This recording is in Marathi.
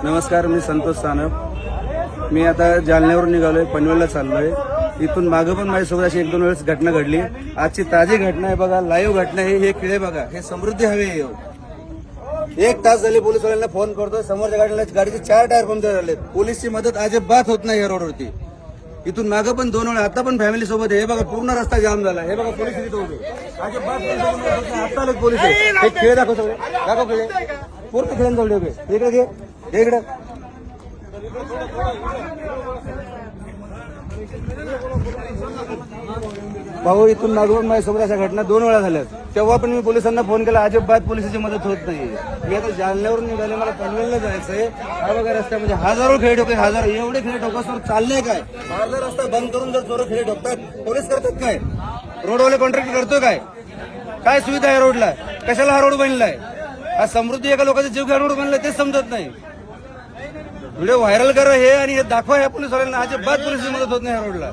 नमस्कार, मी संतोष सानप. मी आता जालन्यावरून निघालोय, पनवेलला चाललोय. इथून मागं पण माझ्यासोबत अशी 1-2 वेळेस घटना घडली. आजची ताजी घटना आहे बघा, लाईव्ह घटना आहे. हे किडे बघा, हे समृद्धी हवे. 1 तास झाले पोलिसवाल्यांना फोन करतोय. समोरच्या गाडीचे 4 टायर पंक्चर झालेत. पोलीसची मदत अजिबात होत नाही या रोडवरती. इथून मागं पण 2 वेळा, आता पण फॅमिली सोबत आहे. हे बघा, पूर्ण रस्ता जाम झाला. हे बघा, पोलीस इथे उभे. अजिबात आता आले पोलीस. हे खेळ दाखव, सगळे दाखव खेळ. पूर्ण खेळांना जवळ उभे. इकडे घे, इकडे. भाऊ, इथून मागून माझ्यासोबत अशा घटना 2 वेळा झाल्यात. तेव्हा पण मी पोलिसांना फोन केला, अजिबात पोलिसांची मदत होत नाही. मी आता जालन्यावरून निघाले, मला पनवेलला जायचंय. हा बघा रस्त्यामध्ये हजारो खेळ ठोके, हजारो एवढे खेळ ठोकासवर चालले काय? हा जर रस्ता बंद करून जर चोर खेळ ठोकतात, पोलीस करतात काय? रोडवाले कॉन्ट्रॅक्ट करतो काय? काय सुविधा आहे रोडला? कशाला हा रोड बनलाय? हा समृद्धी एका लोकांचा जीव घ्या रोड बनलाय, तेच समजत नाही. व्हिडिओ व्हायरल करा हे आणि हे दाखवा या पोलिसवाल्यांना. अजिबात पोलिसांची मदत होत नाही या रोडला.